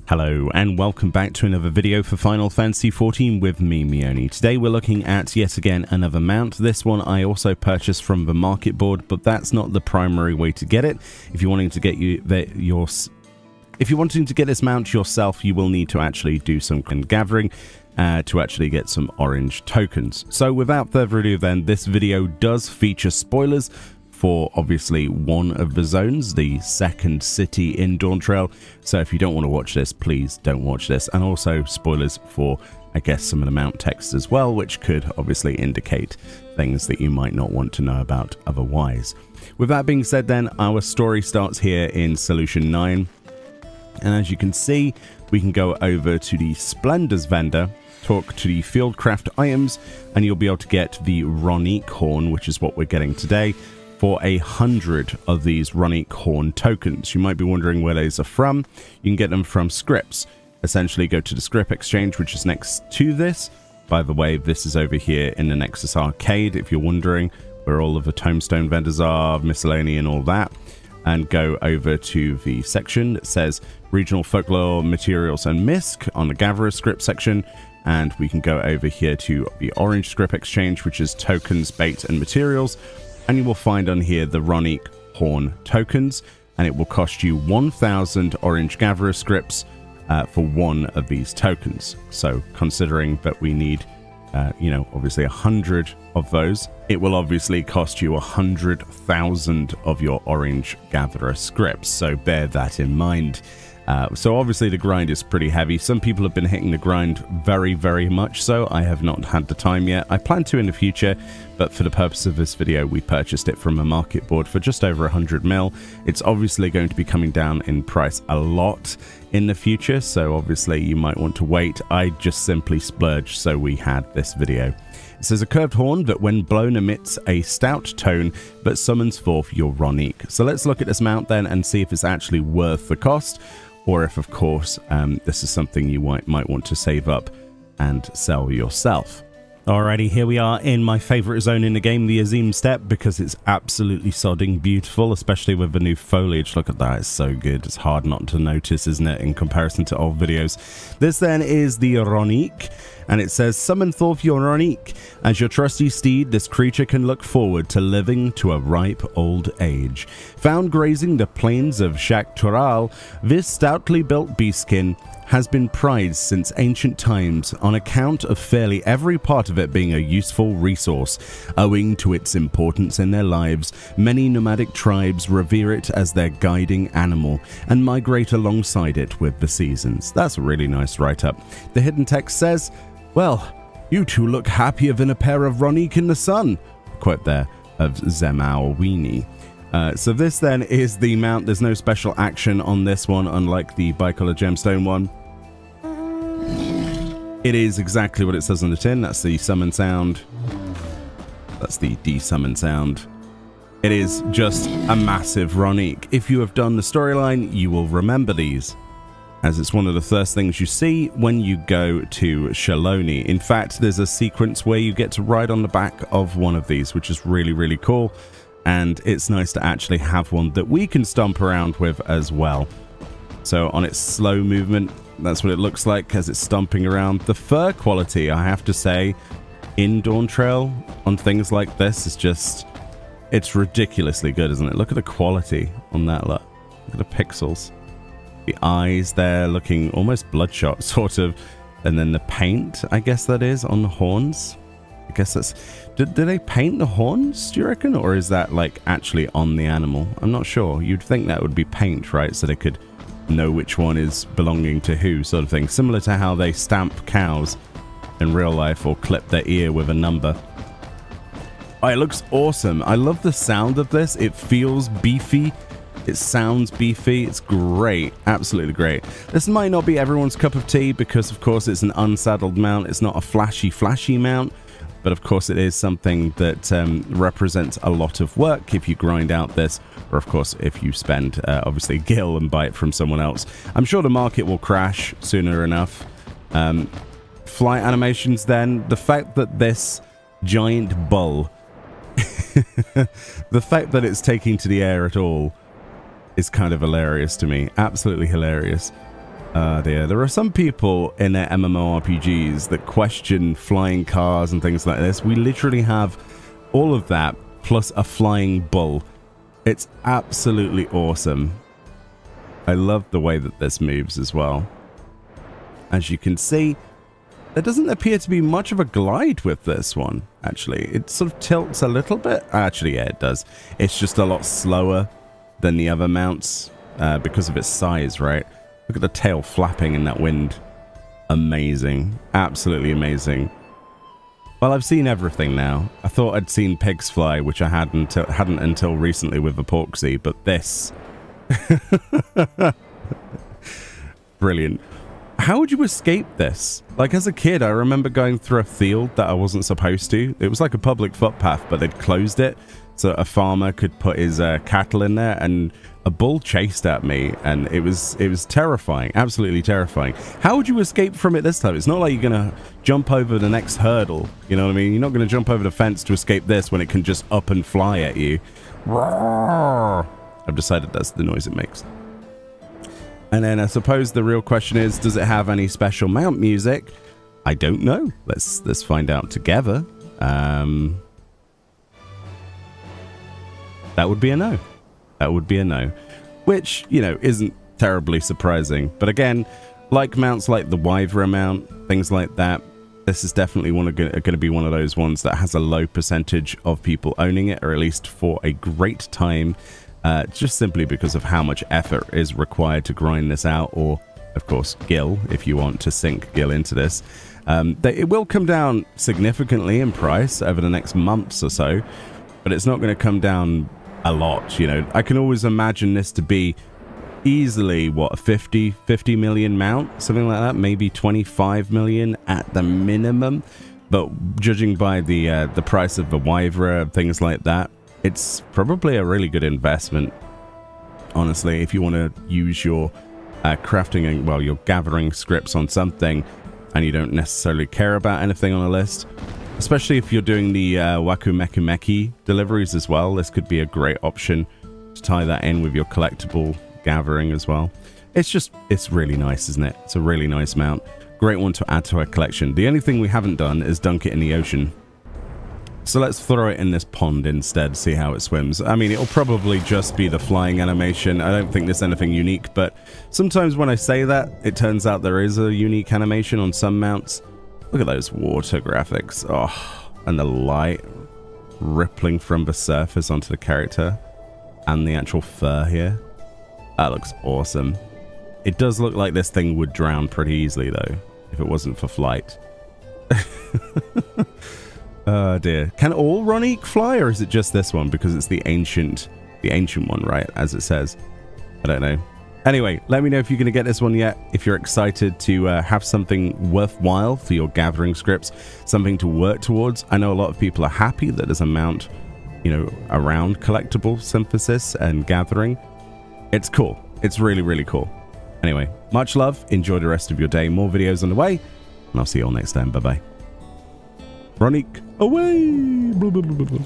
Hello and welcome back to another video for Final Fantasy XIV with me, Mioni. Today we're looking at yet again another mount. This one I also purchased from the market board, but that's not the primary way to get it. If you're wanting to get this mount yourself, you will need to actually do some gathering to actually get some orange tokens. So without further ado then, this video does feature spoilers for obviously one of the zones, the second city in Dawntrail. So if you don't want to watch this, please don't watch this. And also spoilers for, I guess, some of the mount text as well, which could obviously indicate things that you might not want to know about otherwise. With that being said then, our story starts here in Solution 9. And as you can see, we can go over to the Splendors vendor, talk to the Fieldcraft items, and you'll be able to get the Ronique horn, which is what we're getting today, for 100 of these Ronique horn tokens. You might be wondering where those are from. You can get them from scripts. Essentially go to the script exchange, which is next to this. By the way, this is over here in the Nexus Arcade, if you're wondering where all of the tombstone vendors are, miscellany and all that. And go over to the section that says Regional Folklore, Materials and Misc on the Gatherer script section. And we can go over here to the Orange script exchange, which is Tokens, Bait and Materials. And you will find on here the Ronique horn tokens, and it will cost you 1,000 orange gatherer scripts for one of these tokens. So considering that we need, obviously 100 of those, it will obviously cost you 100,000 of your orange gatherer scripts. So bear that in mind. So obviously the grind is pretty heavy. Some people have been hitting the grind very, very much so. I have not had the time yet. I plan to in the future, but for the purpose of this video, we purchased it from a market board for just over 100 mil. It's obviously going to be coming down in price a lot in the future, so obviously you might want to wait. I just simply splurged, so we had this video. It says a curved horn that when blown emits a stout tone that summons forth your Ronique. So let's look at this mount then and see if it's actually worth the cost, or if, of course, this is something you might want to save up and sell yourself. Alrighty, here we are in my favorite zone in the game, the Azim Steppe, because it's absolutely sodding beautiful, especially with the new foliage. Look at that, it's so good. It's hard not to notice, isn't it, in comparison to old videos. This then is the Ronique, and it says, summon forth your Ronique. As your trusty steed, this creature can look forward to living to a ripe old age. Found grazing the plains of Shak Toral, this stoutly built beastkin has been prized since ancient times on account of fairly every part of it being a useful resource. Owing to its importance in their lives, many nomadic tribes revere it as their guiding animal and migrate alongside it with the seasons. That's a really nice write-up. The hidden text says, well, you two look happier than a pair of Ronique in the sun. Quote there of Zemauwini. So this then is the mount. There's no special action on this one, unlike the bicolor gemstone one. It is exactly what it says on the tin. That's the summon sound. That's the desummon sound. It is just a massive Ronique. If you have done the storyline, you will remember these, as it's one of the first things you see when you go to Shaloni. In fact, there's a sequence where you get to ride on the back of one of these, which is really, really cool. And it's nice to actually have one that we can stomp around with as well. So on its slow movement, that's what it looks like as it's stomping around. The fur quality, I have to say, in Dawntrail on things like this is just, it's ridiculously good, isn't it? Look at the quality on that, look at the pixels. The eyes there looking almost bloodshot, sort of. And then the paint, I guess that is, on the horns. I guess that's... Do they paint the horns, do you reckon? Or is that, like, actually on the animal? I'm not sure. You'd think that would be paint, right? So they could know which one is belonging to who, sort of thing. Similar to how they stamp cows in real life or clip their ear with a number. Oh, it looks awesome. I love the sound of this. It feels beefy. It sounds beefy. It's great. Absolutely great. This might not be everyone's cup of tea because, of course, it's an unsaddled mount. It's not a flashy mount. But of course it is something that represents a lot of work if you grind out this, or of course if you spend obviously gil and buy it from someone else. I'm sure the market will crash sooner enough. Flight animations then, the fact that this giant bull, the fact that it's taking to the air at all is kind of hilarious to me. Absolutely hilarious. Dear. There are some people in their MMORPGs that question flying cars and things like this. We literally have all of that plus a flying bull. It's absolutely awesome. I love the way that this moves as well. As you can see, there doesn't appear to be much of a glide with this one, actually. It sort of tilts a little bit. Actually, yeah, it does. It's just a lot slower than the other mounts because of its size, right? Look at the tail flapping in that wind. Amazing. Absolutely amazing. Well, I've seen everything now. I thought I'd seen pigs fly, which I hadn't until recently with Epoxy, but this... Brilliant. How would you escape this? Like, as a kid, I remember going through a field that I wasn't supposed to. It was like a public footpath, but they'd closed it so a farmer could put his cattle in there, and a bull chased at me, and it was terrifying, absolutely terrifying. How would you escape from it this time? It's not like you're gonna jump over the next hurdle, you know what I mean? You're not gonna jump over the fence to escape this when it can just up and fly at you. I've decided that's the noise it makes. And then I suppose the real question is, does it have any special mount music? I don't know. Let's find out together. That would be a no. That would be a no. Which, you know, isn't terribly surprising. But again, like mounts like the Wyvera mount, things like that, this is definitely going to be one of those ones that has a low percentage of people owning it, or at least for a great time, just simply because of how much effort is required to grind this out, or, of course, gil, if you want to sink gil into this. It will come down significantly in price over the next months or so, but it's not going to come down a lot, you know. I can always imagine this to be easily, what, a 50 million mount? Something like that, maybe 25 million at the minimum. But judging by the price of the Wyvera, things like that, it's probably a really good investment, honestly, if you want to use your crafting and, well, your gathering scripts on something and you don't necessarily care about anything on a list. Especially if you're doing the Wakumekimeki deliveries as well, this could be a great option to tie that in with your collectible gathering as well. It's really nice, isn't it? It's a really nice mount. Great one to add to our collection. The only thing we haven't done is dunk it in the ocean. So let's throw it in this pond instead, see how it swims. I mean, it'll probably just be the flying animation. I don't think there's anything unique, but sometimes when I say that, it turns out there is a unique animation on some mounts. Look at those water graphics. Oh, and the light rippling from the surface onto the character and the actual fur here. That looks awesome. It does look like this thing would drown pretty easily, though, if it wasn't for flight. Oh, dear. Can all Ronique fly, or is it just this one? Because it's the ancient one, right? As it says. I don't know. Anyway, let me know if you're going to get this one yet, if you're excited to have something worthwhile for your gathering scripts, something to work towards. I know a lot of people are happy that there's a mount, you know, around collectible synthesis and gathering. It's cool. It's really, really cool. Anyway, much love. Enjoy the rest of your day. More videos on the way, and I'll see you all next time. Bye-bye. Ronique, away! Blah, blah, blah, blah.